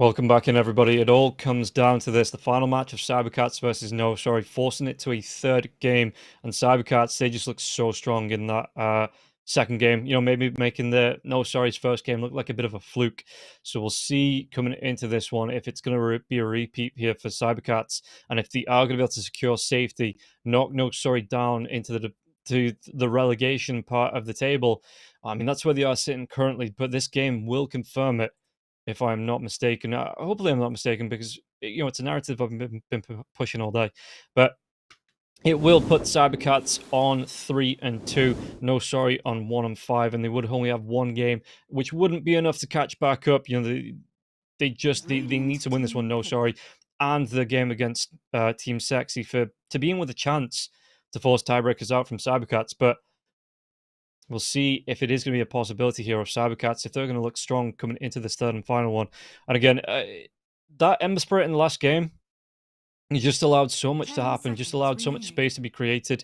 Welcome back in, everybody. It all comes down to this, the final match of Cybercats versus No Sorry, forcing it to a third game. And Cybercats, they just look so strong in that second game. You know, maybe making the No Sorry's first game look like a bit of a fluke. So we'll see coming into this one if it's going to be a repeat here for Cybercats, and if they are going to be able to secure safety, knock No Sorry down into the relegation part of the table. I mean, that's where they are sitting currently, but this game will confirm it, if I'm not mistaken. Hopefully, I'm not mistaken, because you know it's a narrative I've been pushing all day. But it will put Cybercats on 3-2, No Sorry on 1-5, and they would only have one game, which wouldn't be enough to catch back up. You know, they need to win this one, No Sorry, and the game against Team Sexy to be in with a chance to force tiebreakers out from Cybercats. But we'll see if it is going to be a possibility here of Cybercats, if they're going to look strong coming into this third and final one. And again, that Ember Spirit in the last game, he just allowed so much to happen, just allowed so much space to be created,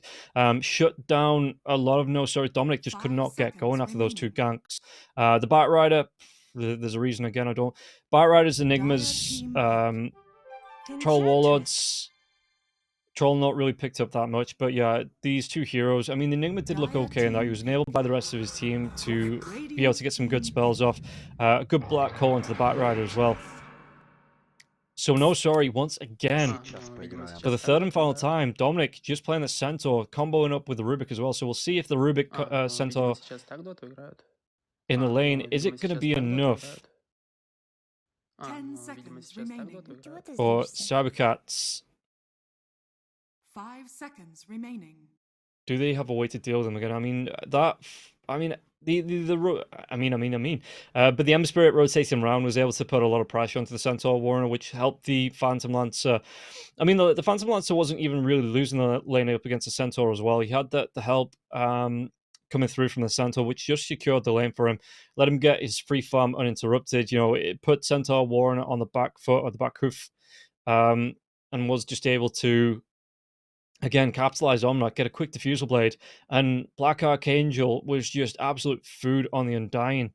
shut down a lot of No Sorry. Dominic just could not get going after those two ganks. The Bat Rider, there's a reason again, I don't. Bat Riders, Enigmas, Troll Warlords, Troll not really picked up that much, but yeah, these two heroes. I mean, the Enigma did look okay in that. He was enabled by the rest of his team to be able to get some good spells off. A good black hole into the Bat Rider as well. So No Sorry, once again, for the third and final time, Dominic just playing the Centaur, comboing up with the Rubik as well. So we'll see if the Rubik Centaur in the lane, is it going to be enough for Cybercats? 5 seconds remaining. Do they have a way to deal with them again? I mean, but the Ember Spirit rotating around was able to put a lot of pressure onto the Centaur Warrior, which helped the Phantom Lancer. I mean, the Phantom Lancer wasn't even really losing the lane up against the Centaur as well. He had the help coming through from the Centaur, which just secured the lane for him, let him get his free farm uninterrupted. You know, it put Centaur Warrior on the back foot, or the back hoof, and was just able to, again, capitalize on that, get a quick diffusal blade, and Black Archangel was just absolute food on the Undying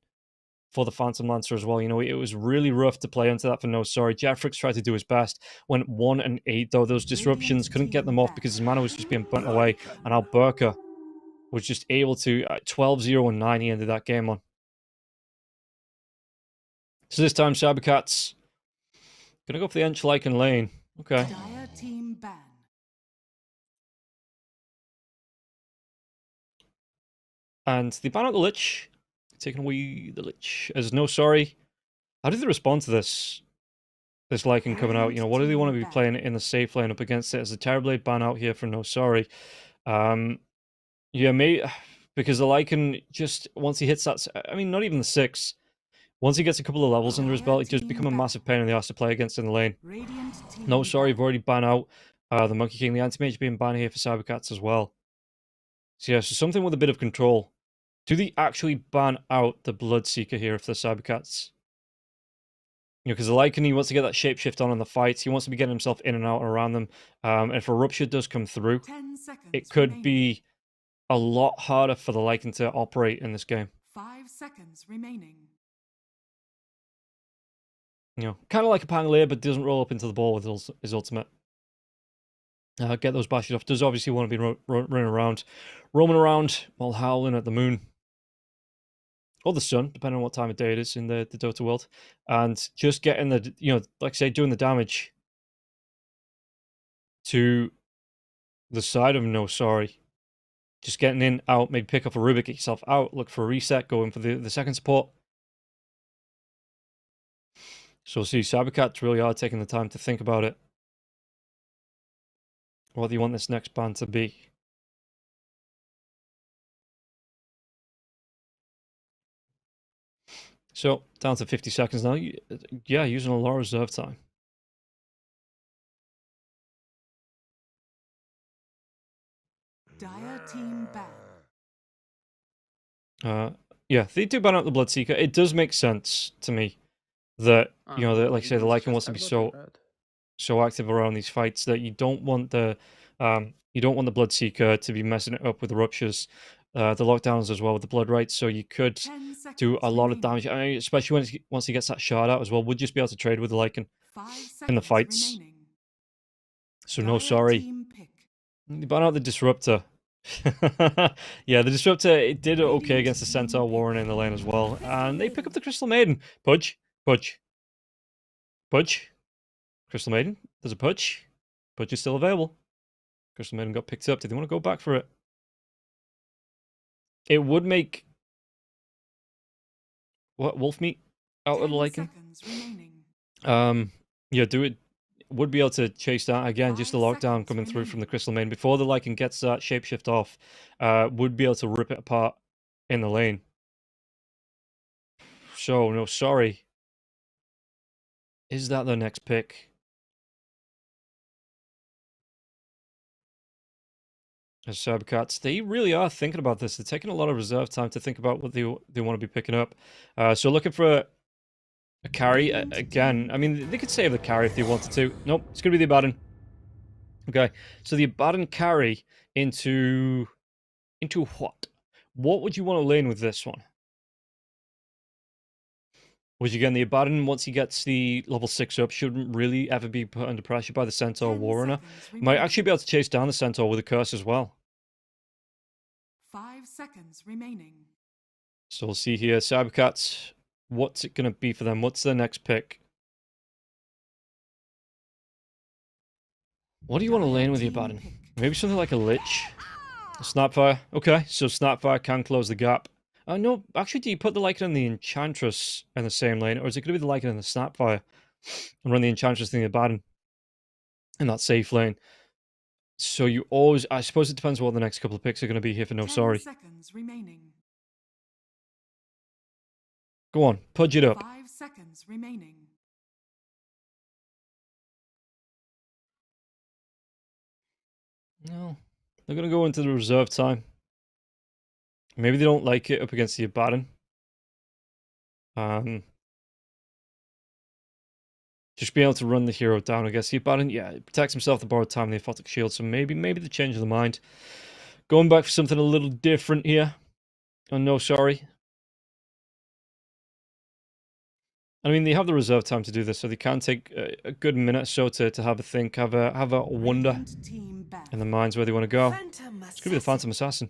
for the Phantom Lancer as well. You know, it was really rough to play into that for No Sorry. Jeffrix tried to do his best, went 1 and 8 though. Those disruptions couldn't get them off because his mana was just being burnt away, and Alberca was just able to 12-0 and 9. He ended that game on. So this time, Cybercats gonna go for the Enchlycan lane. Okay. Team ban. And they ban out the Lich, taking away the Lich as No Sorry. How do they respond to this Lycan coming out? You know, what do they want to be playing in the safe lane up against it? As the Terrorblade ban out here for No Sorry. Yeah, maybe because the Lycan, just once he hits that, I mean, not even the 6. Once he gets a couple of levels under his belt, it just become a massive pain in the ass to play against in the lane. No Sorry, you've already banned out the Monkey King. The Anti-Mage being banned here for Cybercats as well. So yeah, so something with a bit of control. Do they actually ban out the Bloodseeker here for the Cybercats? You know, because the Lycan, he wants to get that shapeshift on in the fights. He wants to be getting himself in and out and around them. And if a Rupture does come through, it could be a lot harder for the Lycan to operate in this game. 5 seconds remaining. You know, kind of like a Pangolier, but doesn't roll up into the ball with his ultimate. Get those bashes off. Does obviously want to be running around, roaming around while howling at the moon. Or the sun, depending on what time of day it is in the Dota world. And just getting the, you know, like I say, doing the damage to the side of No Sorry. Just getting in, out, maybe pick up a Rubik, get yourself out, look for a reset, go in for the second support. So we'll see, Cybercats really are taking the time to think about it. What do you want this next ban to be? So, down to 50 seconds now. Yeah, using a lot of reserve time. Dire team ban. Yeah, they do ban out the Bloodseeker. It does make sense to me that, you know, that, like I say, the Lycan wants to be so active around these fights that you don't want the Bloodseeker to be messing it up with the Ruptures. the lockdowns as well with the blood rights, so you could 10 do a seconds lot of remaining. damage. I mean, especially once he gets that shard out as well, we'll just be able to trade with the Lycan 5 in the seconds fights. remaining. So no, Dire sorry. team pick. They ban out the Disruptor. Yeah, the Disruptor, it did okay Radiant against the team Centaur pick. Warren in the lane as well. Crystal And they pick up Maiden. the Crystal Maiden. Pudge. Pudge. Pudge. Crystal Maiden. There's a Pudge. Pudge is still available. Crystal Maiden got picked up. Did they want to go back for it? It would make... What? Wolf meat? Out of the 10 Lycan? seconds remaining. Yeah, do it. Would be able to chase that again, just the 5 lockdown seconds coming through from the remaining. Crystal Maiden before the Lycan gets that shapeshift off. Would be able to rip it apart in the lane. So, no, sorry. Is that the next pick? As Cybercats, they really are thinking about this. They're taking a lot of reserve time to think about what they want to be picking up. So looking for a carry again. I mean, they could save the carry if they wanted to. Nope, it's going to be the Abaddon. Okay, so the Abaddon carry into what? What would you want to lane with this one? Which again, the Abaddon, once he gets the level 6 up, shouldn't really ever be put under pressure by the Centaur 10 Warrunner. seconds Might actually remaining. be able to chase down the Centaur with a curse as well. 5 seconds remaining. So we'll see here. Cybercats, what's it going to be for them? What's their next pick? What do you want to lane with the Abaddon? Maybe something like a Lich? A Snapfire? Okay, so Snapfire can close the gap. No, actually, do you put the Lycan and the Enchantress in the same lane? Or is it going to be the Lycan and the Snapfire? And run the Enchantress and the Abaddon in that safe lane? So you always... I suppose it depends what the next couple of picks are going to be here for No 10 Sorry. seconds remaining. Go on, pudge it up. 5 seconds remaining. No, they're going to go into the reserve time. Maybe they don't like it up against the Abaddon. Just being able to run the hero down, I guess. The Abaddon, yeah, it protects himself, the borrowed time, the aphotic shield, so maybe the change of the mind. Going back for something a little different here. Oh, no, sorry. I mean, they have the reserve time to do this, so they can take a good minute or so to have a think, have a wonder in their minds where they want to go. It's going to be the Phantom Assassin.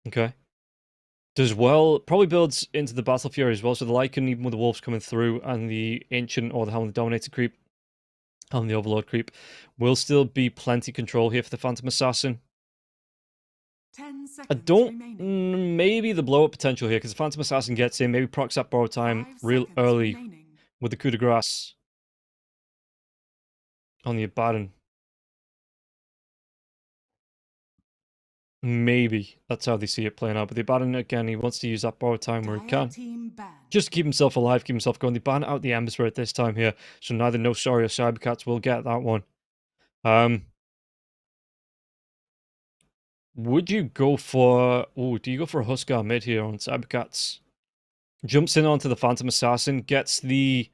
Okay. Does well, probably builds into the Battle Fury as well, so the Lycan, even with the Wolves coming through, and the Ancient or the Helm of the Dominator creep, Helm of the Overlord creep, will still be plenty control here for the Phantom Assassin. 10 seconds I don't... remaining. maybe the blow-up potential here, because the Phantom Assassin gets in, maybe procs that borrow time 5 real seconds early remaining. with the coup de grace on the Abaddon. Maybe that's how they see it playing out. But the Abaddon, again, he wants to use that borrowed time where he can. Just to keep himself alive, keep himself going. They ban out the Ember Spirit this time here. So neither No Sorry or Cybercats will get that one. Would you go for... oh, do you go for a Huskar mid here on Cybercats? Jumps in onto the Phantom Assassin, gets the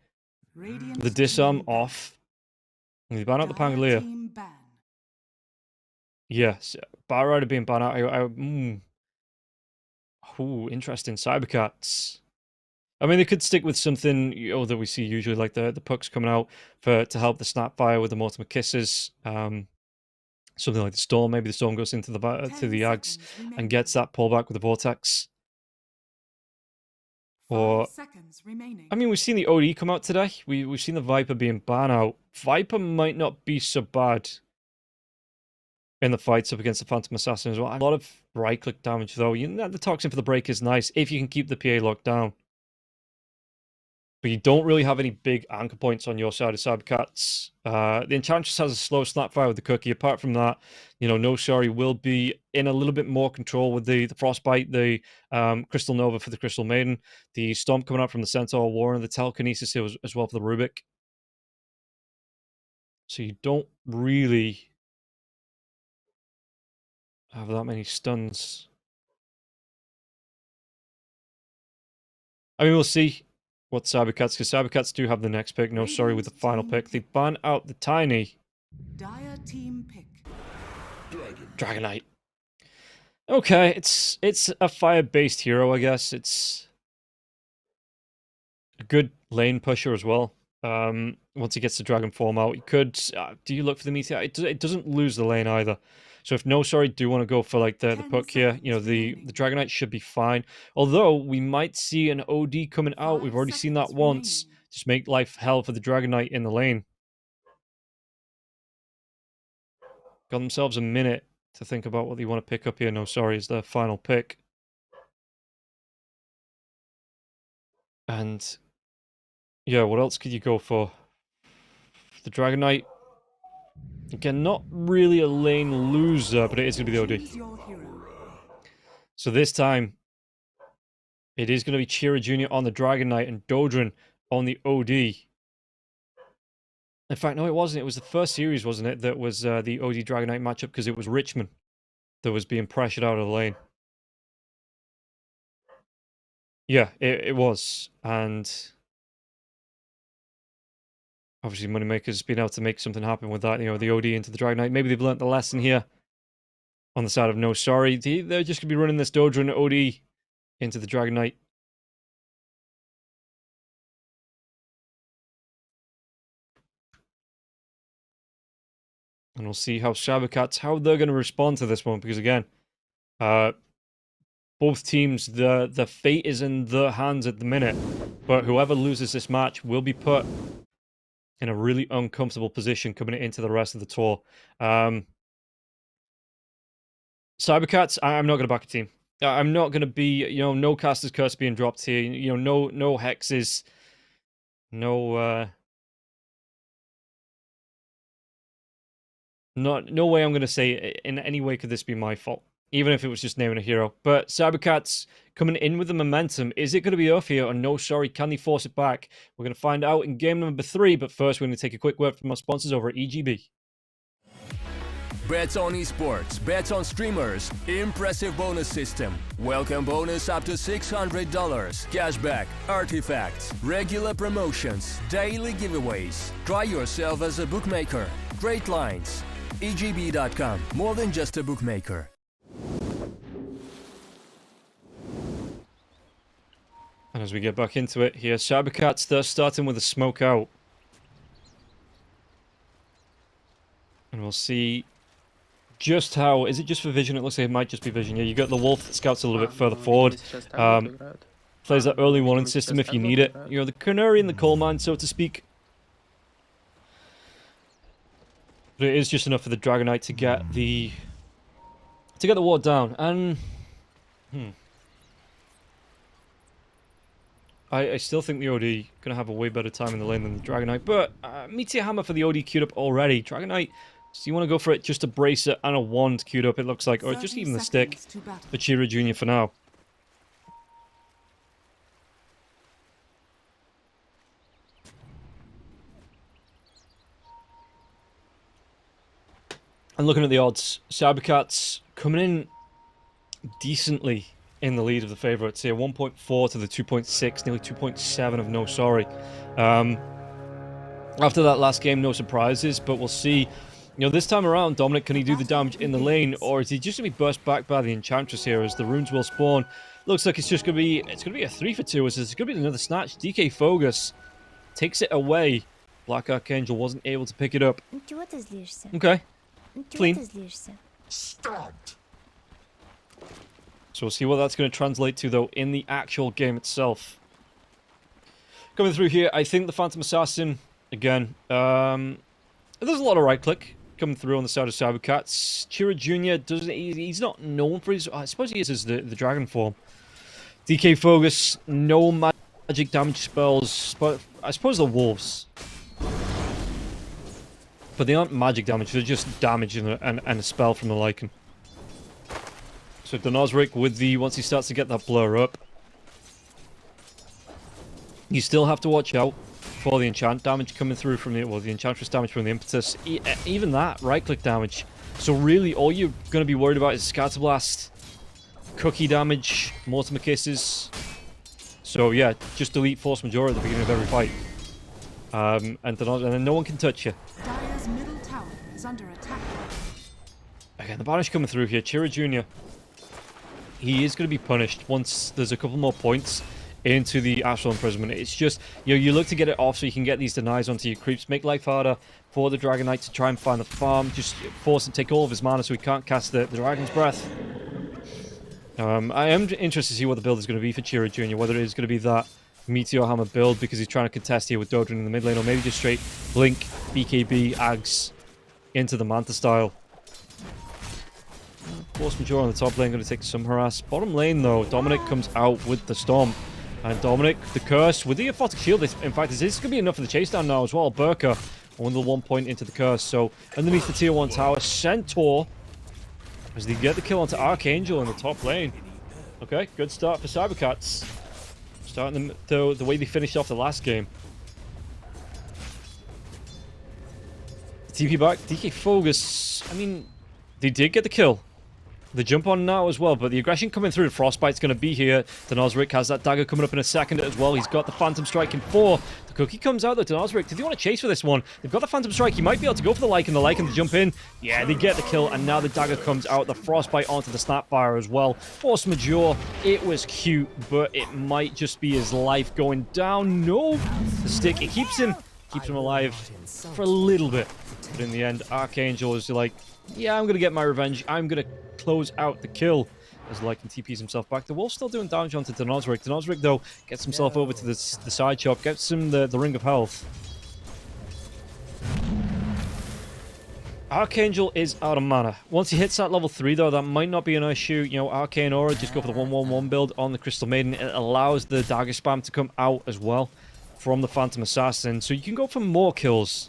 disarm off. And they ban out the Pangolier. Yes, Bar Rider being banned out. Ooh, interesting. Cybercats. I mean, they could stick with something that we see usually, like the pucks coming out to help the Snapfire with the Mortimer Kisses. Something like the Storm. Maybe the Storm goes into the Ags and gets that pullback with the Vortex. Or, I mean, we've seen the OD come out today. We've seen the Viper being banned out. Viper might not be so bad in the fights up against the Phantom Assassin as well. A lot of right-click damage, though. The Toxin for the break is nice if you can keep the PA locked down. But you don't really have any big anchor points on your side of Cybercats. The Enchantress has a slow Snapfire with the Cookie. Apart from that, No Sorry will be in a little bit more control with the Frostbite, the Crystal Nova for the Crystal Maiden, the Storm coming out from the Centaur War, and the Telekinesis here as well for the Rubik. So you don't really have that many stuns. I mean, we'll see what Cybercats, because Cybercats do have the next pick. No Sorry with the final pick. They ban out the Tiny. Dire team pick. Dragonite. Okay, it's a fire-based hero, I guess. It's a good lane pusher as well. Once he gets the dragon form out, he could. Do you look for the meteor? It doesn't lose the lane either. So if no, sorry, do want to go for like the 10 puck here, you know, seconds the remaining. Dragonite should be fine. Although we might see an OD coming out. We've 5 already seen that seconds once. remaining. Just make life hell for the Dragonite in the lane. Got themselves a minute to think about what they want to pick up here. No, sorry, is their final pick. And yeah, what else could you go for? The Dragonite. Again, not really a lane loser, but it is going to be the OD. Choose your hero. So this time, it is going to be Chira Jr. on the Dragonite and Dodrin on the OD. In fact, no, it wasn't. It was the first series, wasn't it, that was the OD Dragonite matchup, because it was Richmond that was being pressured out of the lane. Yeah, it was. And obviously Moneymaker's been able to make something happen with that, you know, the OD into the Dragonite. Maybe they've learnt the lesson here on the side of no sorry. They're just going to be running this Dodrin OD into the Dragonite. And we'll see how Cybercats, how they're going to respond to this one, because again, both teams, the fate is in their hands at the minute, but whoever loses this match will be put in a really uncomfortable position coming into the rest of the tour. Cybercats, I'm not going to back a team. I'm not going to be, you know, no Caster's Curse being dropped here, you know, no hexes, no, no way I'm going to say in any way could this be my fault, even if it was just naming a hero. But Cybercats coming in with the momentum. Is it going to be off here or no? Sorry, can they force it back? We're going to find out in game number 3, but first we're going to take a quick word from our sponsors over at EGB. Bets on esports, bets on streamers, impressive bonus system. Welcome bonus up to $600, cashback, artifacts, regular promotions, daily giveaways. Try yourself as a bookmaker. Great lines. EGB.com, more than just a bookmaker. And as we get back into it here, Cybercats, they're starting with a smoke out. And we'll see just how... Is it just for vision? It looks like it might just be vision. Yeah, you got the wolf that scouts a little bit further forward. Plays that early warning system if you need it. You know, the canary in the coal mine, so to speak. But it is just enough for the Dragonite to get the... ward down. And... I still think the OD going to have a way better time in the lane than the Dragonite, but Meteor Hammer for the OD queued up already. Dragonite, so you want to go for it, just a bracer and a wand queued up, it looks like, or just even the stick for Chira Jr. for now. And looking at the odds, Cybercats coming in decently in the lead of the favourites here. 1.4 to the 2.6, nearly 2.7 of no sorry. After that last game, no surprises, but we'll see. You know, this time around, Dominic, can he do the damage in the lane, or is he just going to be burst back by the Enchantress here as the runes will spawn? Looks like it's just going to be, it's going to be a 3 for 2, as it's going to be another snatch. DK Fogus takes it away. Black Archangel wasn't able to pick it up. Okay. Clean. Stopped. So we'll see what that's going to translate to, though, in the actual game itself. Coming through here, I think the Phantom Assassin, again, there's a lot of right-click coming through on the side of Cybercats. Chira Jr. doesn't, he's not known for his, I suppose he is as the dragon form. DK Fogus, no magic damage spells, but I suppose the wolves. But they aren't magic damage, they're just damage and a spell from the Lycan. So Donozric with the, once he starts to get that blur up, you still have to watch out for the enchant damage coming through from the, well, the enchantress damage from the impetus, even that, right-click damage. So really, all you're going to be worried about is Scatterblast, cookie damage, Mortimer Kisses. So yeah, just delete Force Majora at the beginning of every fight. And then no one can touch you. Dire's middle tower is under attack. Again, the Banish coming through here, Chira Jr. he is going to be punished once there's a couple more points into the Astral Imprisonment. It's just, you look to get it off so you can get these denies onto your creeps, make life harder for the Dragon Knight to try and find the farm, just force him to take all of his mana so he can't cast the Dragon's Breath. I am interested to see what the build is going to be for Chiro Jr., whether it is going to be that Meteor Hammer build because he's trying to contest here with Dodrin in the mid lane, or maybe just straight Blink, BKB, Ags into the Manta style. Force Majeure on the top lane, going to take some harass. Bottom lane, though, Dominic comes out with the Storm. And Dominic, the Curse, with the Aphotic Shield, in fact, this is going to be enough for the chase down now as well. Burka, only the 1 point into the Curse. So, underneath the tier 1 tower, Centaur, as they get the kill onto Archangel in the top lane. Okay, good start for Cybercats. Starting the way they finished off the last game. TP back, DK Fogus, I mean, they did get the kill. The jump on now as well, but the aggression coming through, Frostbite's going to be here. Denozric has that dagger coming up in a second as well. He's got the Phantom Strike in 4. The cookie comes out though, Denozric. Did they want to chase for this one? They've got the Phantom Strike. He might be able to go for the Lycan to jump in. Yeah, they get the kill, and now the dagger comes out. The Frostbite onto the Snapfire as well. Force Majeure, it was cute, but it might just be his life going down. No, the stick, it keeps him alive for a little bit. But in the end, Archangel is like, yeah, I'm going to get my revenge. I'm going to close out the kill as Lycan TPs himself back. The Wolf's still doing damage onto Denozric. Denozric, though, gets himself over to the side chop, gets him the Ring of Health. Archangel is out of mana. Once he hits that level 3, though, that might not be an issue. You know, Arcane Aura, just go for the 1-1-1 build on the Crystal Maiden. It allows the dagger spam to come out as well from the Phantom Assassin. So you can go for more kills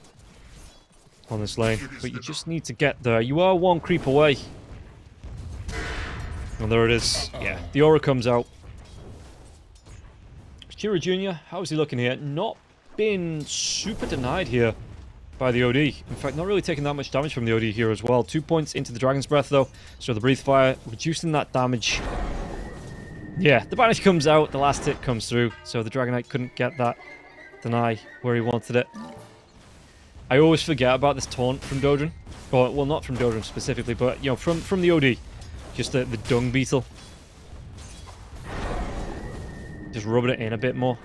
on this lane, but you just need to get there. You are 1 creep away. And there it is. Yeah, the aura comes out. Chiro Jr., how is he looking here? Not been super denied here by the OD. In fact, not really taking that much damage from the OD here as well. 2 points into the Dragon's Breath, though. So the Breathe Fire, reducing that damage. Yeah, the Banish comes out. The last hit comes through. So the Dragon Knight couldn't get that deny where he wanted it. I always forget about this taunt from Dodrin. Or, well, not from Dodrin specifically, but, you know, from the OD. Just the Dung Beetle. Just rubbing it in a bit more.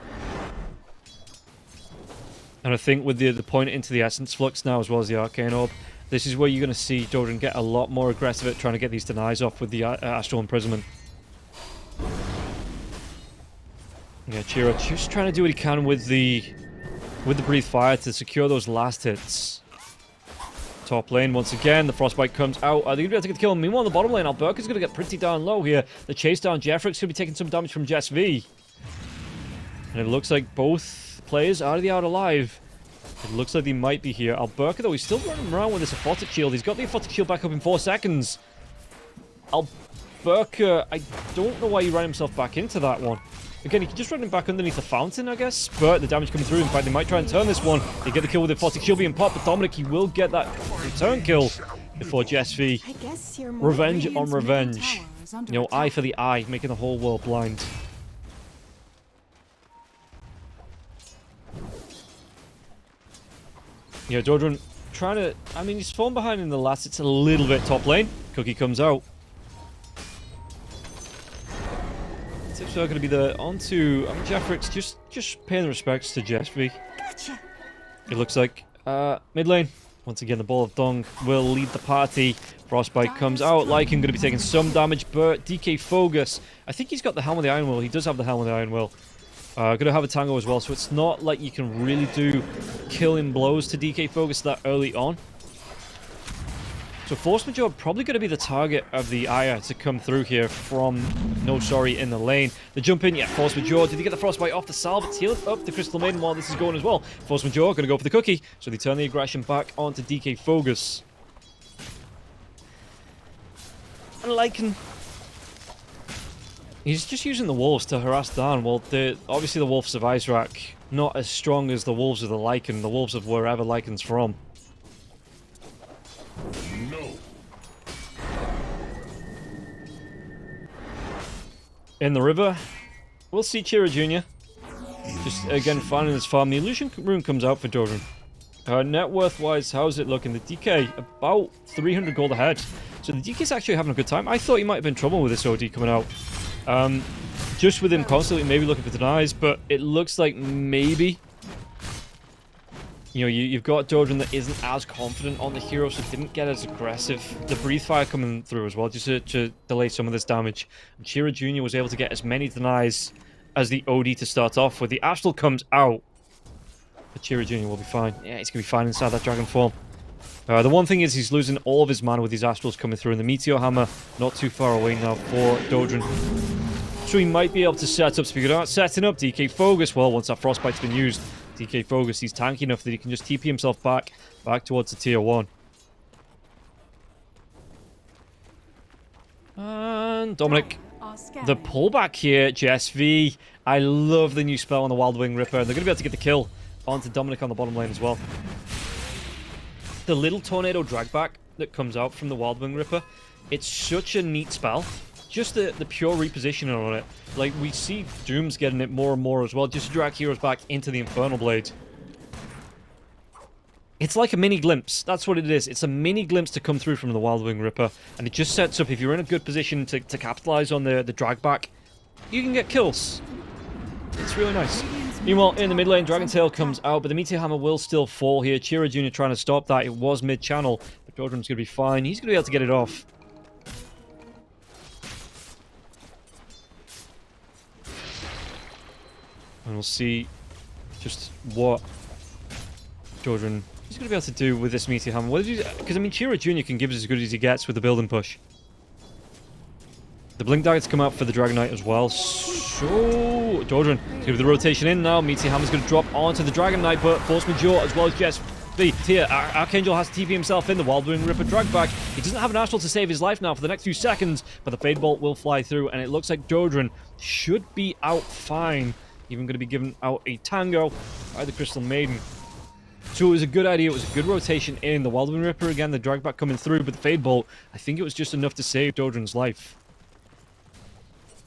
And I think with the point into the Essence Flux now, as well as the Arcane Orb, this is where you're going to see Dodrin get a lot more aggressive at trying to get these denies off with the Astral Imprisonment. Yeah, Chiro just trying to do what he can with the Breathe Fire to secure those last hits. Top lane, once again, the Frostbite comes out. Are they going to be able to get the kill? Meanwhile, on the bottom lane, Alberca's going to get pretty down low here. The chase down, Jeffrick's going to be taking some damage from Jess V. And it looks like both players are out alive. It looks like they might be here. Alberca, though, he's still running around with this Aphotic Shield. He's got the Aphotic Shield back up in 4 seconds. Alberca, I don't know why he ran himself back into that one. Again, he can just run him back underneath the fountain, I guess. But the damage coming through. In fact, they might try and turn this one. They get the kill with the Aphotic Shield being popped. But Dominic, he will get that return kill before Jess V. Revenge on revenge. You know, eye for the eye, making the whole world blind. Yeah, Dodrin trying to... I mean, he's fallen behind in the last. It's a little bit top lane. Cookie comes out. Tips are going to be the onto... I mean, Jeffrick's just paying respects to Jess V. Gotcha. It looks like mid lane. Once again, the Ball of Dung will lead the party. Frostbite comes out. Lycan going to be taking some damage, but DK Fogus, I think he's got the Helm of the Iron Will. He does have the Helm of the Iron Will. Going to have a Tango as well, so it's not like you can really do killing blows to DK Fogus that early on. So Force Majeure probably going to be the target of the Aya to come through here from No Sorry in the lane. The jump in, yeah, Force Majeure. Did he get the Frostbite off the salve? It's healing up the Crystal Maiden while this is going as well. Force Majeure going to go for the cookie, so they turn the aggression back onto DK Fogus. And Lycan, he's just using the wolves to harass down. Well, obviously the wolves of Izrak, not as strong as the wolves of the Lycan, the wolves of wherever Lycan's from. No. In the river, we'll see Chiro Jr. Just again finding his farm. The illusion rune comes out for Dodrin. Net worth wise, how's it looking? The DK about 300 gold ahead. So So the DK's actually having a good time. I thought he might have been in trouble with this OD coming out. Just with him constantly maybe looking for denies, but it looks like maybe... You know, you've got Dodrin that isn't as confident on the hero, so didn't get as aggressive. The breathe fire coming through as well, just to delay some of this damage. And Chira Jr. was able to get as many denies as the OD to start off with. The Astral comes out, but Chira Jr. will be fine. Yeah, he's going to be fine inside that Dragon form. The one thing is he's losing all of his mana with these Astrals coming through, and the Meteor Hammer not too far away now for Dodrin. So he might be able to set up, speaking of setting up, DK Focus. Well, once that Frostbite's been used, DK Focus, he's tanky enough that he can just TP himself back towards the tier 1. And Dominic, the pullback here, JSV. I love the new spell on the Wild Wing Ripper, and they're going to be able to get the kill onto Dominic on the bottom lane as well. The little tornado dragback that comes out from the Wild Wing Ripper, it's such a neat spell. Just the pure repositioning on it. Like, we see Dooms getting it more and more as well, just to drag heroes back into the Infernal Blade. It's like a mini glimpse. That's what it is. It's a mini glimpse to come through from the Wild Wing Ripper. And it just sets up, if you're in a good position to capitalize on the drag back, you can get kills. It's really nice. Meanwhile, in the mid lane, Dragon Tail comes out, but the Meteor Hammer will still fall here. Chira Jr. trying to stop that. It was mid-channel, but Dodrin's going to be fine. He's going to be able to get it off. And we'll see just what Dodrin is going to be able to do with this Meteor Hammer. Because, I mean, Chira Jr. can give us as good as he gets with the build and push. The Blink Daggers come out for the Dragon Knight as well. So, Dodrin is going to be the rotation in now. Meteor Hammer's going to drop onto the Dragon Knight, but Force Majeure as well as Jess. The tier, Archangel has to TP himself in. The Wild Wing Ripper drag back. He doesn't have an Astral to save his life now for the next few seconds, but the Fade Bolt will fly through, and it looks like Dodrin should be out fine. Even going to be given out a Tango by the Crystal Maiden. So it was a good idea. It was a good rotation in. The Wild Wing Ripper again, the drag back coming through, but the Fade Bolt, I think it was just enough to save Dodrin's life.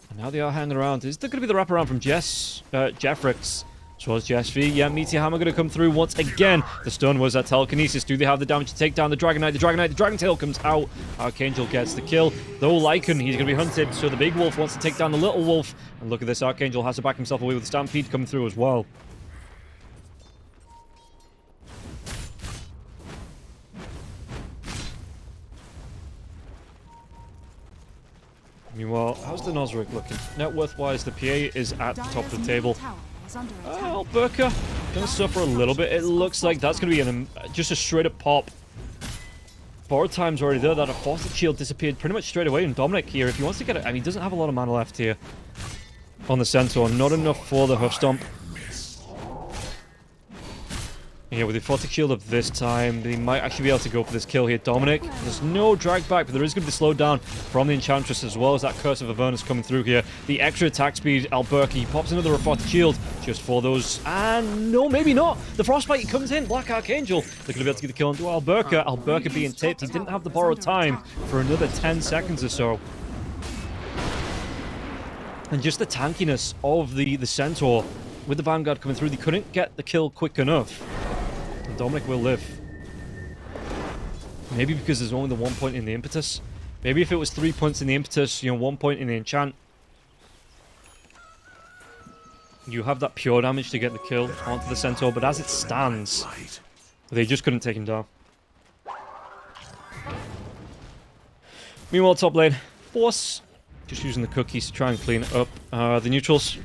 And now they are hanging around. Is there going to be the wraparound from Jeffrix? As well as JSV. Yeah, Meteor Hammer going to come through once again. The stun was that telekinesis. Do they have the damage to take down the Dragon Knight? The Dragon Tail comes out. Archangel gets the kill. Though Lycan, he's going to be hunted. So the big wolf wants to take down the little wolf. And look at this. Archangel has to back himself away with the Stampede coming through as well. Meanwhile, how's the Nosric looking? Net worth-wise, the PA is at the top of the table. Alberca going to suffer a little bit. It looks like that's going to be just a straight-up pop. Borrowed time's already there. That Apostate Shield disappeared pretty much straight away. And Dominic here, if he wants to get it... I mean, he doesn't have a lot of mana left here on the Centaur. Not enough for the Hoof Stomp. Yeah, with the Apostate Shield up this time, they might actually be able to go for this kill here. Dominic, there's no drag back, but there is going to be slowed down from the Enchantress, as well as that Curse of Avernus coming through here. The extra attack speed, Alberca, he pops another Apostate Shield just for those. And no, maybe not. The Frostbite comes in. Black Archangel, they're going to be able to get the kill onto Alberca. Alberca being tipped. He didn't have the borrowed time for another 10 seconds or so. And just the tankiness of the Centaur with the Vanguard coming through, they couldn't get the kill quick enough. And Dominic will live. Maybe because there's only the 1 point in the impetus. Maybe if it was 3 points in the impetus, you know, 1 point in the enchant, you have that pure damage to get the kill onto the Centaur, but as it stands, they just couldn't take him down. Meanwhile, top lane, Force just using the cookies to try and clean up the neutrals.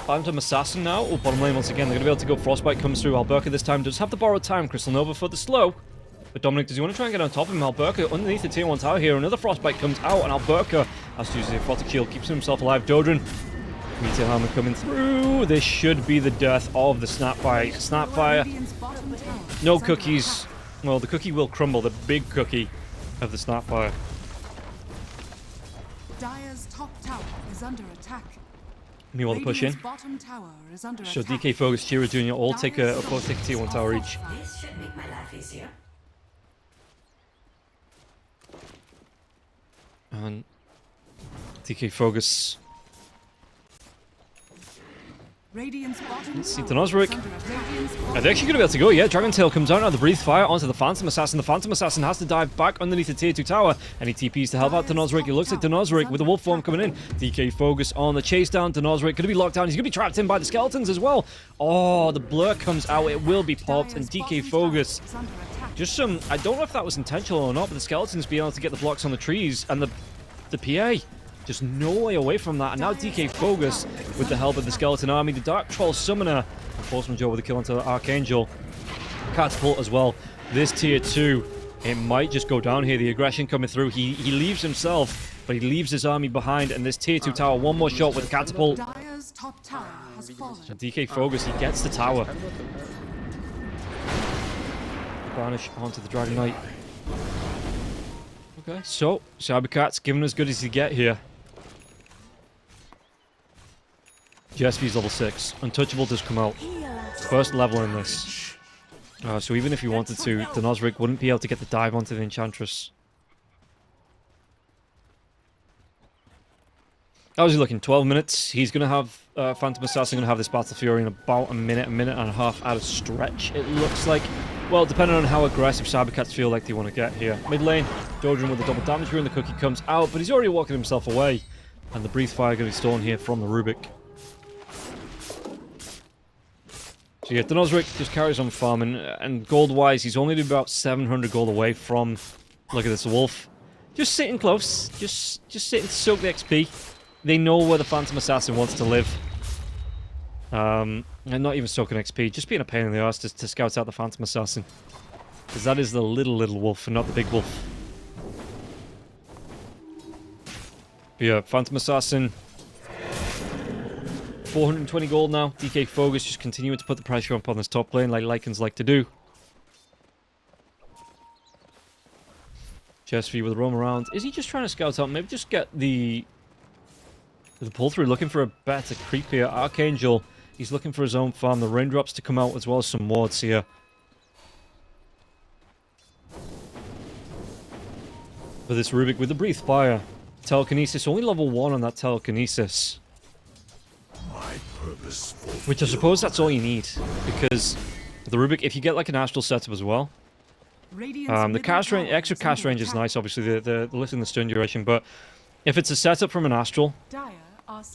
Phantom Assassin now. Oh, bottom lane once again. They're going to be able to go. Frostbite comes through. Alberca this time does have the borrowed time. Crystal Nova for the slow. But Dominic, does he want to try and get on top of him? Alberca underneath the tier 1 tower here. Another Frostbite comes out, and Alberca has to use the Apothetic Shield. Keeps himself alive. Dodrin. Meteor Hammer coming through. This should be the death of the Snapfire. Snapfire. No cookies. Well, the cookie will crumble. The big cookie of the Snapfire. Dire's top tower is under attack. Meanwhile, the push in. So DK Focus, Chira Jr. all take a tier 1 tower each. This should make my life easier. And DK Focus Radiant's bottom Let's see, tower Denozric. is under attack. Radiant's Are they actually going to be able to go? Yeah, Dragon Tail comes out now. The Breathe Fire onto the Phantom Assassin. The Phantom Assassin has to dive back underneath the tier 2 tower. And he TPs to help out Denozric. It looks like Denozric with the Wolf form coming in. DK Focus on the chase down. Denozric going to be locked down. He's going to be trapped in by the skeletons as well. Oh, the blur comes out. It will be popped. And DK Focus. is under attack. Just some... I don't know if that was intentional or not, but the skeletons being able to get the blocks on the trees. And the PA... just no way away from that. And now DK Focus with the help of the Skeleton Army. The Dark Troll Summoner. And Force Majeure with a kill onto the Archangel. Catapult as well. This tier 2, it might just go down here. The aggression coming through. He leaves himself, but he leaves his army behind. And this tier 2 tower, one more shot with the Catapult. Dire's top tower has fallen. And DK Focus, he gets the tower. Vanish onto the Dragon Knight. Okay, so Cybercats giving as good as you get here. GSV's level 6. Untouchable does come out. First level in this. So even if he wanted to, Denozric wouldn't be able to get the dive onto the Enchantress. How is he looking? 12 minutes. He's going to have Phantom Assassin going to have this Battle Fury in about a minute and a half at a stretch, it looks like. Well, depending on how aggressive Cybercats feel like they want to get here. Mid lane, Dodrin with the double damage rune. The cookie comes out, but he's already walking himself away. And the Breathe Fire going to be stolen here from the Rubik. So yeah, Denozric just carries on farming, and gold-wise, he's only about 700 gold away from... Look at this, Wolf. Just sitting close. Just sitting to soak the XP. They know where the Phantom Assassin wants to live. And not even soaking XP, just being a pain in the arse to scout out the Phantom Assassin. Because that is the little wolf and not the big wolf. But yeah, Phantom Assassin. 420 gold now. DK Focus just continuing to put the pressure up on this top lane like Lycans like to do. GSV with a roam around. Is he just trying to scout out? Maybe just get the pull through, looking for a better creep here. Archangel, he's looking for his own farm. The raindrops to come out as well as some wards here. But this Rubik with the Breathe Fire. Telekinesis, only level 1 on that Telekinesis. Which I suppose that's all you need. Because the Rubik, if you get like an Astral setup as well. The cast range, extra cast range is nice, obviously, the lifting the stun duration, but if it's a setup from an Astral,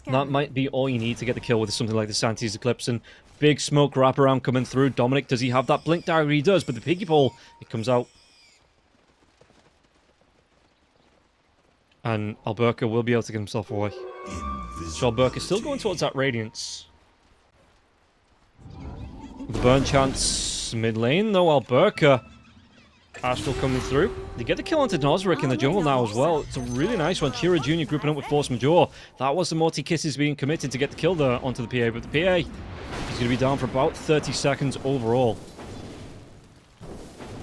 that might be all you need to get the kill with something like the Santi's Eclipse. And big smoke wraparound coming through. Dominic, does he have that blink dagger? He does, but the Piggy Pole, it comes out. And Alberca will be able to get himself away. So Alberca still going towards that Radiance. The burn chance mid lane, though. Alberca. Astral coming through. They get the kill onto Denozric in the jungle now as well. It's a really nice one. Chira Jr. grouping up with Force Majeure. That was the multi kisses being committed to get the kill there onto the PA. But the PA is going to be down for about 30 seconds overall.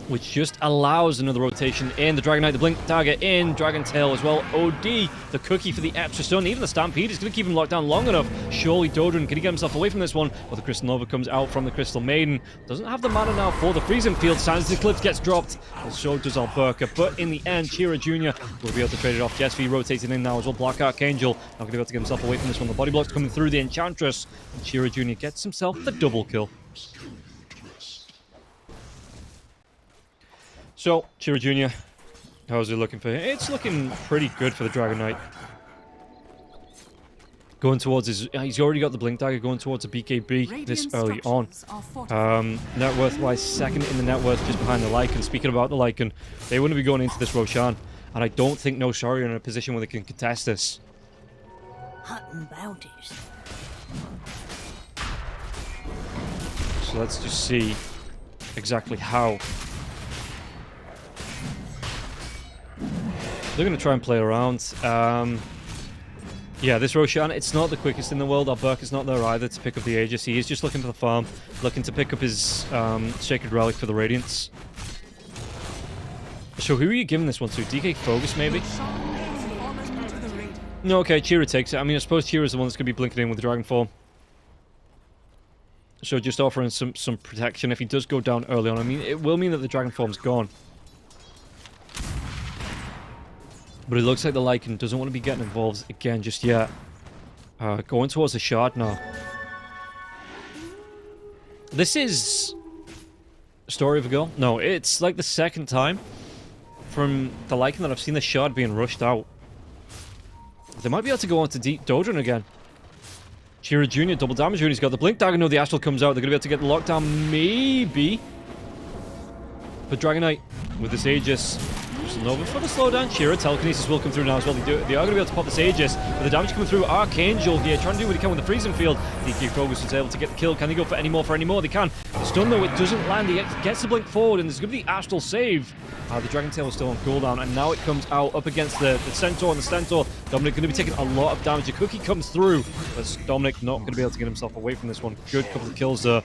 Which just allows another rotation in. The Dragon Knight, the Blink Dagger in. Dragon Tail as well. OD, the cookie for the extra stun. Even the Stampede is going to keep him locked down long enough. Surely Dodrin, can he get himself away from this one? Well, the Crystal Nova comes out from the Crystal Maiden. Doesn't have the mana now for the freezing field. Sands the Eclipse gets dropped. And so does Alberca. But in the end, Chira Jr. will be able to trade it off. GSV rotating in now as well. Black Archangel not going to be able to get himself away from this one. The body blocks coming through the Enchantress. And Chira Jr. gets himself the double kill. So, Chira Jr., how's he looking for? It's looking pretty good for the Dragon Knight. Going towards his... He's already got the Blink Dagger going towards a BKB this early on. Net worth-wise, second in the net worth just behind the Lycan. Speaking about the Lycan, they wouldn't be going into this Roshan. And I don't think No Sorry are in a position where they can contest this. Hunting bounties. So let's just see exactly how... They're going to try and play around. Yeah, this Roshan, it's not the quickest in the world. Alberca's not there either to pick up the Aegis. He is just looking for the farm, looking to pick up his Sacred Relic for the Radiance. So who are you giving this one to? DK Focus, maybe? No, okay, Chira takes it. I mean, I suppose Chira's the one that's going to be blinking in with the Dragon Form. So just offering some protection if he does go down early on. I mean, it will mean that the Dragon Form's gone. But it looks like the Lycan doesn't want to be getting involved again just yet. Going towards the Shard now. This is Story of a Girl. No, it's like the second time from the Lycan that I've seen the shard being rushed out. They might be able to go on to Deep Dodron again. Chira Jr. double damage when he's got the Blink Dagger. No, the Astral comes out. They're going to be able to get the lockdown, maybe. But Dragonite with this Aegis. Nova for the slowdown. Chira, Telekinesis will come through now as well. They are going to be able to pop this Aegis. With the damage coming through, Archangel here trying to do what he can with the Freezing Field. DK Focus was able to get the kill. Can they go for any more? They can. The stun though, it doesn't land. He gets the Blink forward and there's going to be the Astral save. The Dragon Tail is still on cooldown and now it comes out up against the Centaur and the Stentor. Dominic going to be taking a lot of damage. A Cookie comes through. But Dominic not going to be able to get himself away from this one. Good couple of kills there.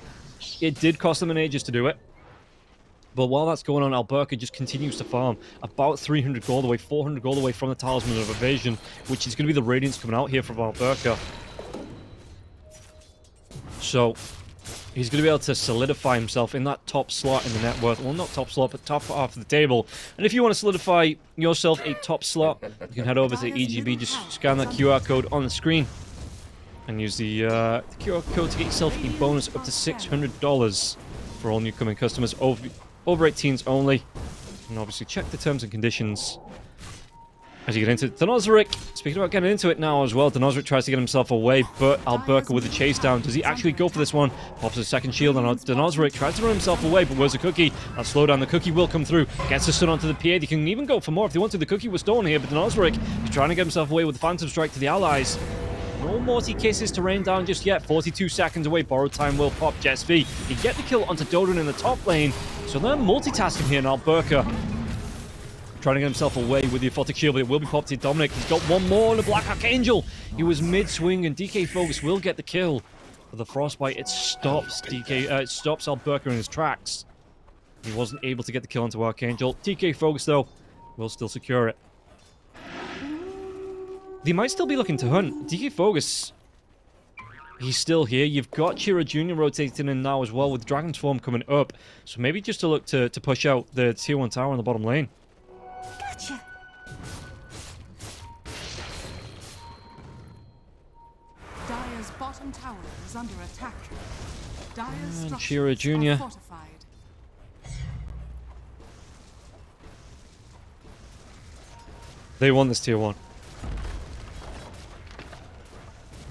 It did cost them an Aegis to do it. But while that's going on, Alberca just continues to farm. About 300 gold away, 400 gold away from the Talisman of Evasion, which is going to be the Radiance coming out here from Alberca. So, he's going to be able to solidify himself in that top slot in the net worth. Well, not top slot, but top half of the table. And if you want to solidify yourself a top slot, you can head over to EGB, just scan that QR code on the screen. And use the QR code to get yourself a bonus up to $600 for all newcoming customers. Over 18s only. And obviously check the terms and conditions as you get into it. Denozeric, speaking about getting into it now as well, Denozeric tries to get himself away, but Alberca with the chase down. Does he actually go for this one? Pops a second shield, and Denozeric tries to run himself away, but where's the Cookie? That slowdown, the Cookie will come through. Gets the stun onto the PA. They can even go for more if they want to. The Cookie was stolen here, but Denozeric is trying to get himself away with the Phantom Strike to the allies. No Morty Kisses to rain down just yet. 42 seconds away. Borrowed Time will pop. Jess V. He get the kill onto Dodron in the top lane. So they're multitasking here now. Alberca trying to get himself away with the Aphotic Shield, but it will be popped to Dominic. He's got one more on the Black Archangel. He was mid-swing, and DK Focus will get the kill. But the Frostbite, it stops Alberca in his tracks. He wasn't able to get the kill onto Archangel. DK Focus, though, will still secure it. They might still be looking to hunt. DK Focus, he's still here. You've got Chira Jr. rotating in now as well with Dragon's Form coming up. So maybe just to look to push out the tier 1 tower in the bottom lane. Gotcha. Dire's bottom tower is under attack. Dire's And structures Chira Jr. are fortified. They want this tier 1.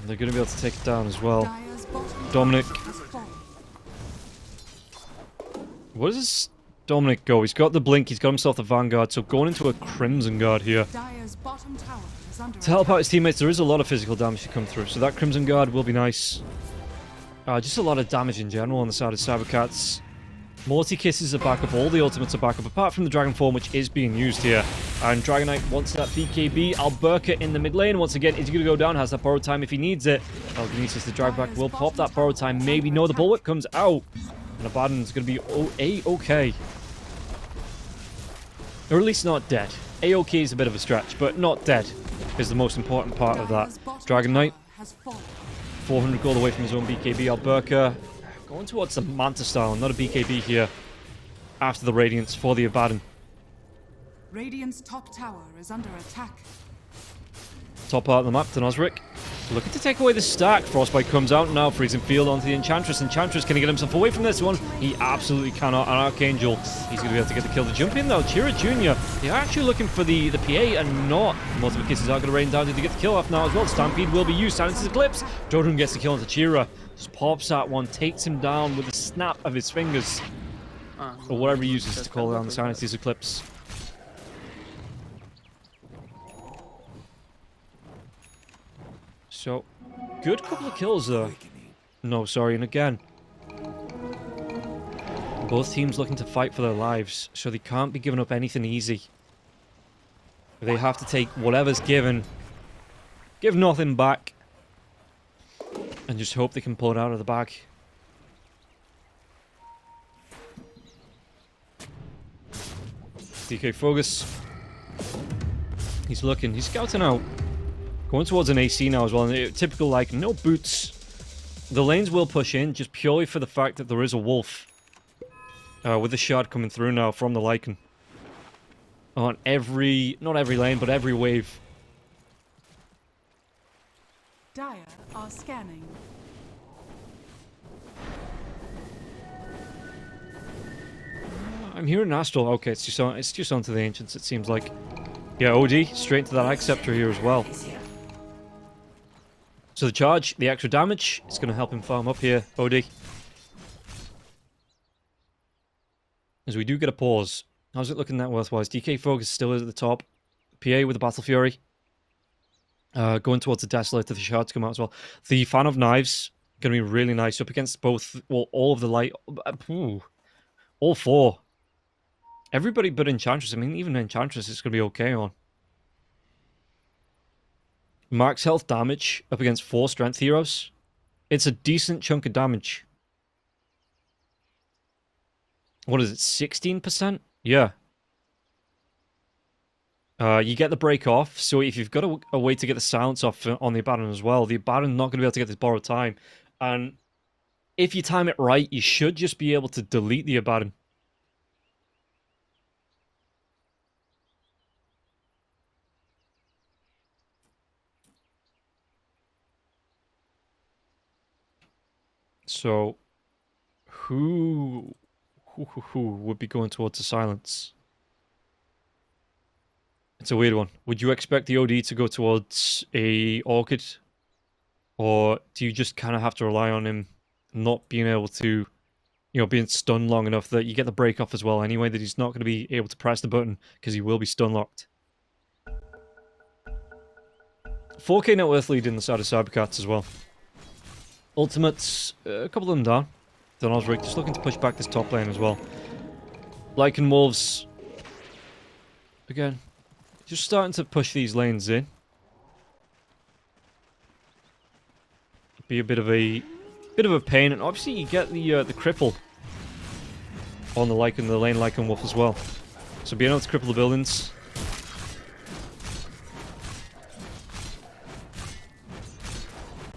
They're going to be able to take it down as well. Dire's bottom Dominic. tower has fallen. Where does Dominic go? He's got the Blink. He's got himself the Vanguard. So going into a Crimson Guard here. Dire's bottom tower is under To help attack. out his teammates, there is a lot of physical damage to come through. So that Crimson Guard will be nice. Just a lot of damage in general on the side of Cybercats. Multi-Kisses are back up. All the ultimates are back up. Apart from the Dragon Form, which is being used here. And Dragonite wants that BKB. Alberca in the mid lane. Once again, is he going to go down? Has that Borrowed Time if he needs it. Telekinesis, the drag back will pop that Borrowed Time. Maybe. No, the Bulwark comes out. And Abaddon's going to be A-okay. Or at least not dead. A-okay is a bit of a stretch, but not dead is the most important part of that. Dire's bottom Dragon Knight, tower has fallen. 400 gold away from his own BKB. Alberca going towards the Manta style, not a BKB here. After the Radiance for the Abaddon. Radiant's top tower is under attack. Top part of the map, Denozeric. Looking to take away the stack. Frostbite comes out now. Freezing Field onto the Enchantress. Enchantress, can he get himself away from this one? He absolutely cannot. And Archangel, he's going to be able to get the kill to jump in though. Chira Jr., they're actually looking for the PA and not. Multiple Kisses are going to rain down to get the kill off now as well. Stampede will be used. Silences Eclipse. Dodron gets the kill onto Chira. Just pops that one, takes him down with a snap of his fingers. Or whatever he uses to call down the Silences Eclipse. So, good couple of kills though. No, sorry, and again. Both teams looking to fight for their lives, so they can't be giving up anything easy. They have to take whatever's given, give nothing back, and just hope they can pull it out of the bag. DK Focus. He's looking, he's scouting out. Going towards an AC now as well. And typical, like, no boots. The lanes will push in just purely for the fact that there is a wolf. With the shard coming through now from the Lycan. On every, not every lane, but every wave. Dire are scanning. I'm hearing Astral. Okay, it's just onto the Ancients, it seems like. Yeah, OD, straight into that Ag Scepter here as well. So the charge, the extra damage, is going to help him farm up here, OD. As we do get a pause. How's it looking net worth-wise? DK Focus still is at the top. PA with the Battle Fury. Going towards the Desolator, the Shard to come out as well. The Fan of Knives, going to be really nice up against both, well, all of the light... all four. Everybody but Enchantress. I mean, even Enchantress is going to be okay on. Max health damage up against 4 strength heroes. It's a decent chunk of damage. What is it, 16%? Yeah. You get the break off, so if you've got a way to get the silence off on the Abaddon as well, the Abaddon's not going to be able to get this borrowed time. And if you time it right, you should just be able to delete the Abaddon. So, who would be going towards the silence? It's a weird one. Would you expect the OD to go towards a Orchid? Or do you just kind of have to rely on him not being able to, you know, being stunned long enough that you get the break off as well anyway, that he's not going to be able to press the button because he will be stun locked. 4k net worth lead in the side of Cybercats as well. Ultimates, a couple of them down. Then Osric just looking to push back this top lane as well. Lycan Wolves, again, just starting to push these lanes in. Be a bit of a pain, and obviously you get the cripple on the Lycan, the lane Lycan Wolf as well. So being able to cripple the buildings.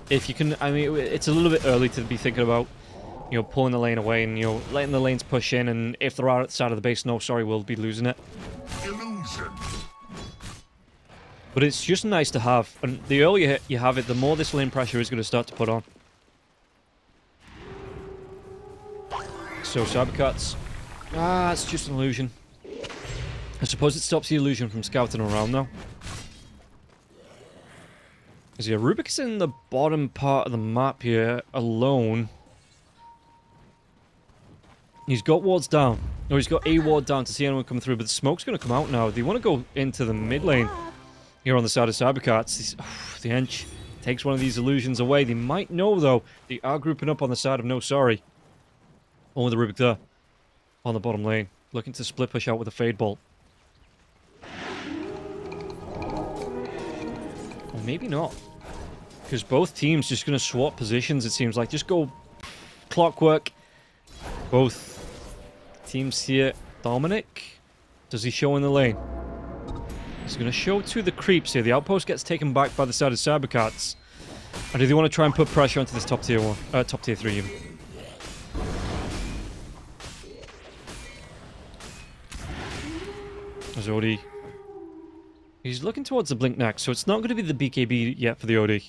If you can, I mean, it's a little bit early to be thinking about, you know, pulling the lane away and, you know, letting the lanes push in, and if they're outside of the base, no, sorry, we'll be losing it. Illusion. But it's just nice to have, and the earlier you have it, the more this lane pressure is going to start to put on. So, Cybercats. It's just an illusion. I suppose it stops the illusion from scouting around now. Is he a Rubik is in the bottom part of the map here, alone. He's got wards down. No, he's got a ward down to see anyone coming through, but the smoke's going to come out now. Do you want to go into the mid lane here on the side of Cybercats? The Hench takes one of these illusions away. They might know, though. They are grouping up on the side of No Sorry. One with the Rubik there. On the bottom lane. Looking to split push out with a Fade Bolt. Or maybe not. Because both teams just going to swap positions, it seems like. Just go clockwork. Both teams here. Dominic, does he show in the lane? He's going to show to the creeps here. The outpost gets taken back by the side of Cybercats. And do they want to try and put pressure onto this top tier 1? Top tier 3 even. There's OD. He's looking towards the blink next, so it's not going to be the BKB yet for the OD.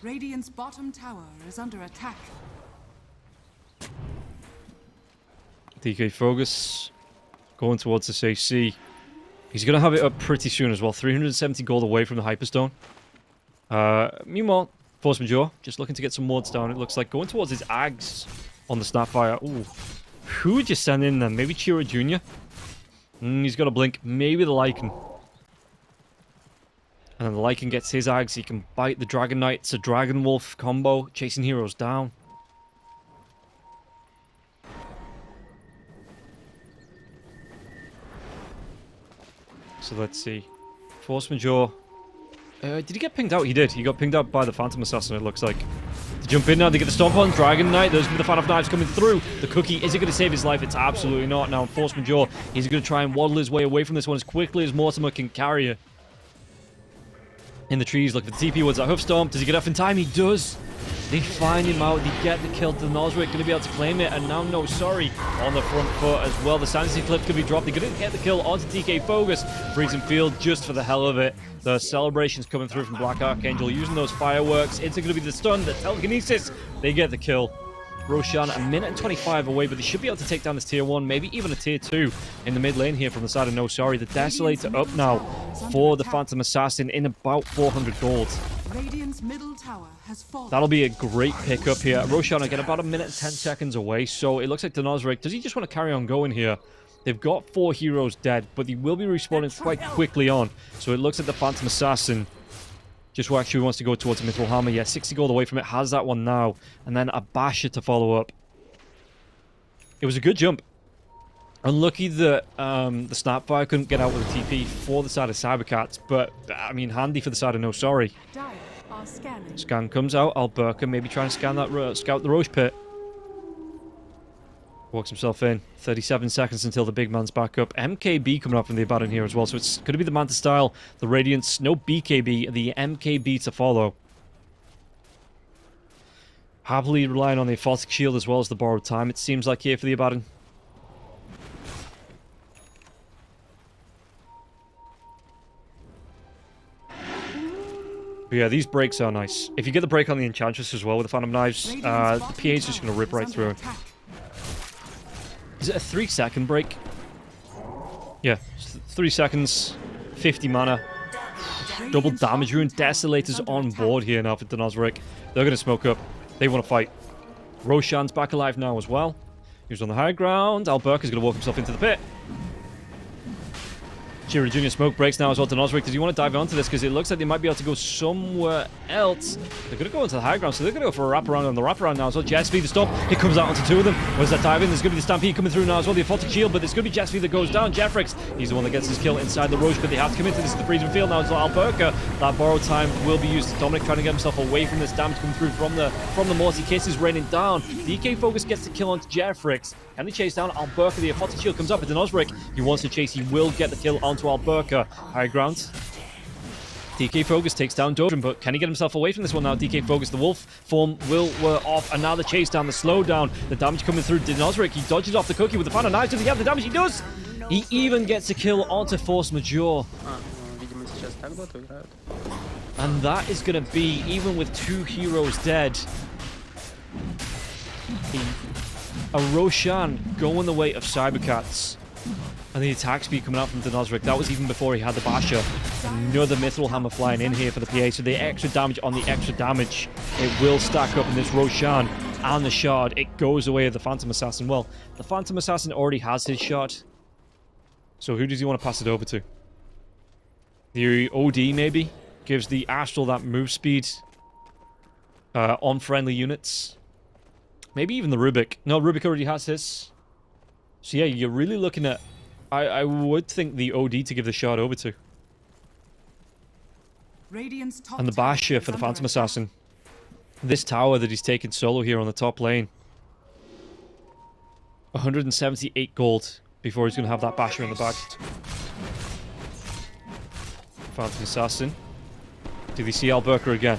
Radiant's bottom tower is under attack. DK Focus going towards this AC. He's going to have it up pretty soon as well. 370 gold away from the Hyperstone. Meanwhile, Force Majeure just looking to get some wards down. It looks like going towards his Ags on the Snapfire. Ooh. Who would you send in then? Maybe Chiro Jr.? He's got a blink. Maybe the Lycan. And then the Lycan gets his Ags. He can bite the Dragon Knight. It's a Dragon Wolf combo. Chasing heroes down. So let's see. Force Majeure. Did he get pinged out? He did. He got pinged out by the Phantom Assassin, it looks like. To jump in now, they get the stomp on. Dragon Knight. There's going to be the Fan of Knives coming through. The Cookie. Is it going to save his life? It's absolutely not. Now, Force Majeure. He's going to try and waddle his way away from this one as quickly as Mortimer can carry it. in the trees. Look for the TP. What's that hoof stomp? Does he get off in time? He does. They find him out. They get the kill. Denozric going to be able to claim it. And now, no, sorry, on the front foot as well. The sanity clip could be dropped. They're going to get the kill onto DK Focus. Freezing field just for the hell of it. The celebrations coming through from Black Archangel using those fireworks. It's going to be the stun, the telekinesis. They get the kill. Roshan a minute and 25 away, but they should be able to take down this tier 1, maybe even a tier 2 in the mid lane here from the side of No Sorry. The Desolator up now for the Phantom Assassin in about 400 gold. Radiant's middle tower has fallen. That'll be a great pickup here. Roshan again about a minute and 10 seconds away, so it looks like Denozric, does he just want to carry on going here? They've got 4 heroes dead, but they will be respawning quite quickly on, so it looks like the Phantom Assassin just actually wants to go towards the Mithril Hammer. Yeah, 60 gold away from it. Has that one now. And then a Basher to follow up. It was a good jump. Unlucky that the Snapfire couldn't get out with a TP for the side of Cybercats. But, I mean, handy for the side of No Sorry. Dire are scanning. Scan comes out. Alberca maybe trying to scan that, scout the Roche Pit. Walks himself in. 37 seconds until the big man's back up. MKB coming up from the Abaddon here as well. So it's going to be the Manta style, the Radiance, no BKB, the MKB to follow. Happily relying on the Aphotic Shield as well as the borrowed time, it seems like here for the Abaddon. But yeah, these breaks are nice. If you get the break on the Enchantress as well with the Phantom Knives, the PA is just going to rip right through. Is it a 3-second break? Yeah, 3 seconds, 50 mana, double damage rune. Desolators on board here now for Denozric. They're going to smoke up. They want to fight. Roshan's back alive now as well. He was on the high ground. Alberca's going to walk himself into the pit. Chira Jr. smoke breaks now as well. Denozric, does he want to dive onto this? Because it looks like they might be able to go somewhere else. They're going to go into the high ground, so they're going to go for a wraparound on the wraparound now as well. Jesvi, the stop. It comes out onto 2 of them. Where's that dive in? There's going to be the Stampede coming through now as well. The Aphotic Shield, but there's going to be Jesvi that goes down. Jeffrix, he's the one that gets his kill inside the Roche, but they have to come into this is the freezing field now as well. Alberca, that borrowed time will be used. Dominic trying to get himself away from this damage coming through from the Morty Kisses raining down. DK Focus gets the kill onto Jeffrix. Can he chase down Alberca? The Aphotic Shield comes up, but Denozric, he wants to chase. He will get the kill onto Alberca. High ground. DK Focus takes down Dodrin, but can he get himself away from this one now? DK Focus, the wolf form will wear off. Another chase down, the slowdown. The damage coming through Denozric. He dodges off the cookie with the Phantom Knife. Does he have the damage? He does! He even gets a kill onto Force Majeure. And that is going to be, even with 2 heroes dead, a Roshan going the way of Cybercats. And the attack speed coming out from Denozric. That was even before he had the Basher. Another Mithril Hammer flying in here for the PA. So the extra damage on the extra damage, it will stack up in this Roshan and the Shard. It goes away with the Phantom Assassin. Well, the Phantom Assassin already has his Shard. So who does he want to pass it over to? The OD maybe? Gives the Astral that move speed on friendly units. Maybe even the Rubik. No, Rubik already has his. So yeah, you're really looking at... I would think the OD to give the shard over to. And the Basher for the Phantom Assassin. This tower that he's taken solo here on the top lane. 178 gold before he's going to have that Basher in the back. Phantom Assassin. Do they see Alberca again?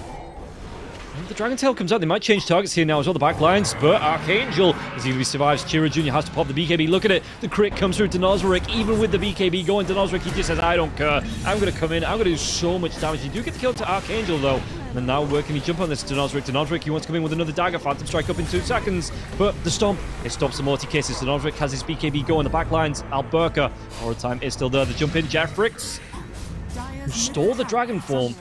The Dragon Tail comes out. They might change targets here now as well, the back lines. But Archangel, as he survives, Chira Jr. has to pop the BKB. Look at it. The crit comes through Denozric. Even with the BKB going, Denozric, he just says, I don't care. I'm going to come in. I'm going to do so much damage. You do get the kill to Archangel, though. And now where can he jump on this Denozric? Denozric, he wants to come in with another dagger. Phantom Strike up in 2 seconds. But the stomp, it stops the Morty Kisses. Denozric has his BKB going. The back lines, Alberca. Our time is still there. The jump in, Jeffrix, who stole the dragon form.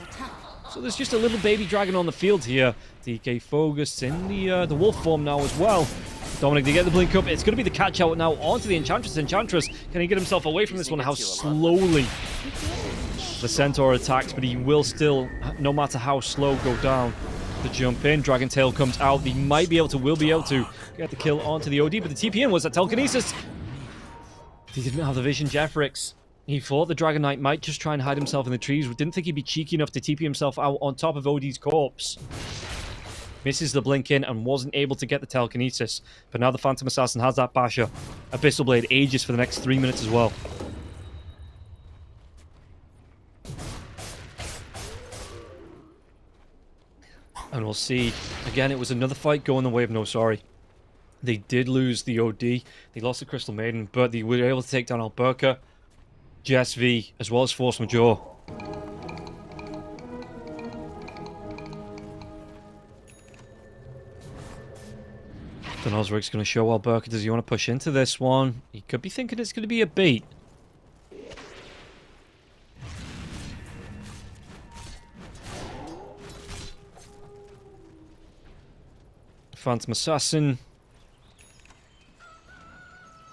So there's just a little baby dragon on the field here. DK Focus in the wolf form now as well. Dominic, they get the blink up. It's going to be the catch out now onto the Enchantress. Enchantress, can he get himself away from this one? How slowly the Centaur attacks, but he will still, no matter how slow, go down. The jump in, Dragon Tail comes out. He might be able to, will be able to get the kill onto the OD, but the TP in was that telekinesis. He didn't have the vision, Jeffrix. He thought the Dragon Knight might just try and hide himself in the trees. Didn't think he'd be cheeky enough to TP himself out on top of OD's corpse. Misses the blink in and wasn't able to get the telekinesis. But now the Phantom Assassin has that Basher. Abyssal Blade Aegis for the next 3 minutes as well. And we'll see. Again, it was another fight going the way of No Sorry. They did lose the OD. They lost the Crystal Maiden, but they were able to take down Alberca, GSV, as well as Force Majeure. The Nosric's going to show Alberca. Does he want to push into this one? He could be thinking it's going to be a bait. Phantom Assassin.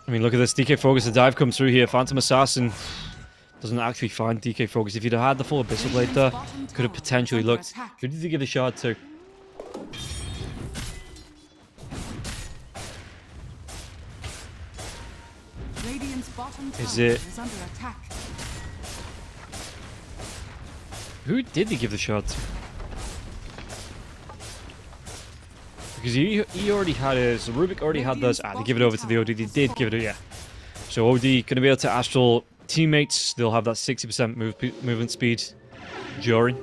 I mean, look at this. DK Focus, the dive comes through here. Phantom Assassin doesn't actually find DK Focus. If you'd have had the full Abyssal Blade there, could have potentially looked. Who did he give the shard to? Is it... Who did they give the shard to? Because he already had his... Rubik already had those. They give it over to the OD. They did give it... Yeah. So OD going to be able to Astral teammates. They'll have that 60% movement speed during.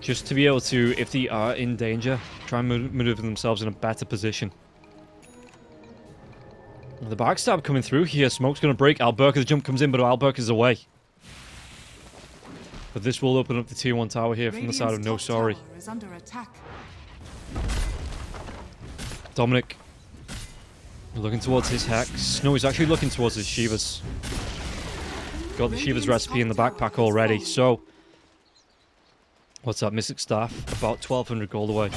Just to be able to, if they are in danger, try and maneuver themselves in a better position. The backstab coming through here. Smoke's going to break. Alberca, the jump comes in, but Alberca's away. But this will open up the tier 1 tower here from the side of No Sorry. Dominic looking towards his Hex. No, he's actually looking towards his Shivas. Got the Shivas recipe in the backpack already, so... What's that? Mystic Staff, about 1,200 gold away.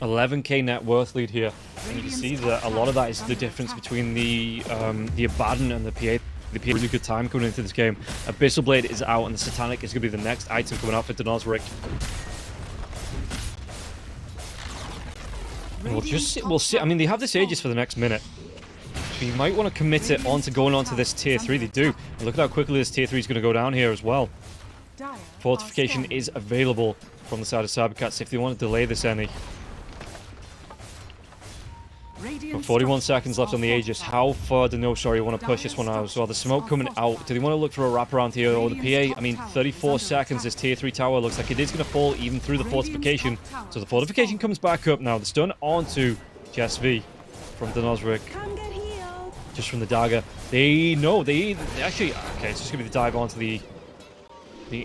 11k net worth lead here. And you can see that a lot of that is the difference between the Abaddon and the PA. The PA really good time coming into this game. Abyssal Blade is out, and the Satanic is going to be the next item coming out for Nosric. We'll see. I mean, they have this Aegis for the next minute. So you might want to commit it onto going on to this tier 3. They do. And look at how quickly this tier 3 is going to go down here as well. Fortification is available from the side of Cybercats if they want to delay this any. Got 41 seconds left on the Aegis. How far do No Sorry want to push this one out as well? The smoke coming out. Do they want to look for a wraparound here or the PA? I mean, 34 seconds. This tier 3 tower looks like it is going to fall even through the fortification. So the fortification comes back up now. The stun onto GSV from the Nosric. Just from the dagger. They actually... Okay, it's just going to be the dive onto the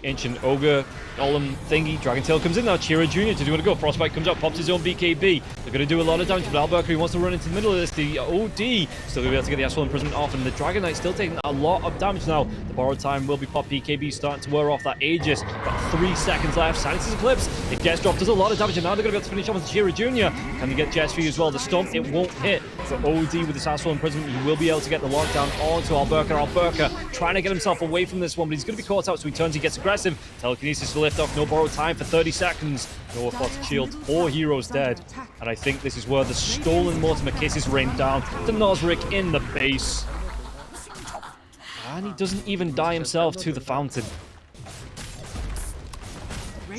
Ancient Ogre Golem thingy. Dragon Tail comes in now. Chira Jr. Did he want to go? Frostbite comes out, pops his own BKB. They're going to do a lot of damage, but Alberca wants to run into the middle of this. The OD still going to be able to get the Astral Imprisonment off, and the Dragon Knight still taking a lot of damage now. The borrowed time will be popped. BKB starting to wear off that Aegis. Got 3 seconds left. Silences Eclipse. It gets dropped. Does a lot of damage, and now they're going to be able to finish off with Chira Jr. Can they get GSV as well? The stomp, it won't hit. For OD with this Astral Imprisonment, he will be able to get the lockdown onto Alberca. Alberca trying to get himself away from this one, but he's going to be caught out, so he turns, he gets aggressive. Telekinesis to lift off, no borrowed time for 30 seconds. No Orthodox shield, 4 heroes dead. And I think this is where the stolen Mortimer Kisses rain down. The Nosric in the base. And he doesn't even die himself to the fountain.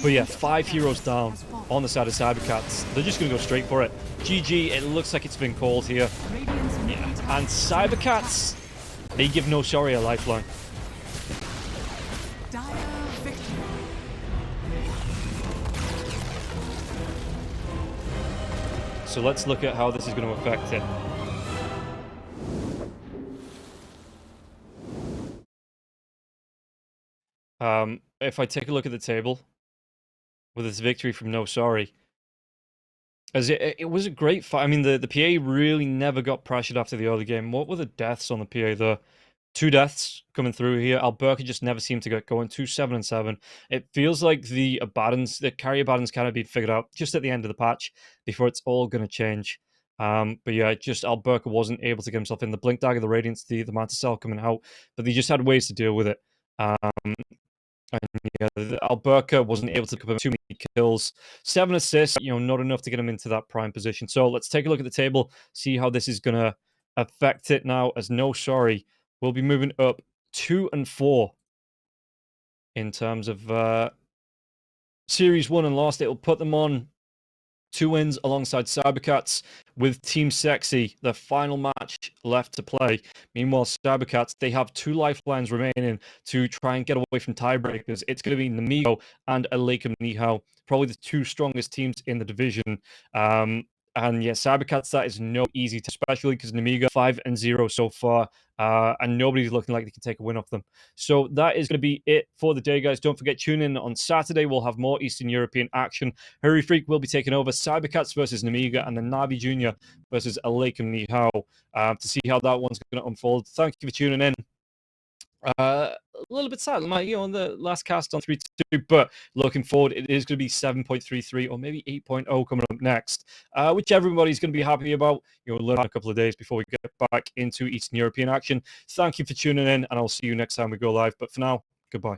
But yeah, 5 heroes down on the side of Cybercats. They're just going to go straight for it. GG, it looks like it's been called here. Yeah. And Cybercats, they give No Sorry a lifeline. So let's look at how this is going to affect it. If I take a look at the table, with this victory from No Sorry, as it was a great fight. I mean, the PA really never got pressured after the early game. What were the deaths on the PA there? 2 deaths coming through here. Alberca just never seemed to get going. 2, 7, and 7. It feels like the carry Abaddons kind of be figured out just at the end of the patch before it's all going to change. But yeah, just Alberca wasn't able to get himself in. The Blink Dagger, the Radiance, the Mantis Cell coming out, but they just had ways to deal with it. And yeah, Alberca wasn't able to pick up too many kills. 7 assists, not enough to get him into that prime position. So let's take a look at the table, see how this is going to affect it now, as No Sorry will be moving up 2 and 4 in terms of Series 1 and lost. It will put them on 2 wins alongside Cybercats, with Team Sexy, the final match left to play. Meanwhile, Cybercats, they have 2 lifelines remaining to try and get away from tiebreakers. It's going to be Namigo and Alakum Nihao, probably the 2 strongest teams in the division. And yeah, Cybercats, that is no easy, especially because Namiga 5-0 so far, and nobody's looking like they can take a win off them. So that is going to be it for the day, guys. Don't forget, tune in on Saturday. We'll have more Eastern European action. Hurry Freak will be taking over Cybercats versus Namiga, and then Navi Jr. versus Alakum Nihao to see how that one's going to unfold. Thank you for tuning in. A little bit sad, on the last cast on 3-2, but looking forward, it is going to be 7.33 or maybe 8.0 coming up next, which everybody's going to be happy about. You'll learn in a couple of days before we get back into Eastern European action. Thank you for tuning in, and I'll see you next time we go live. But for now, goodbye.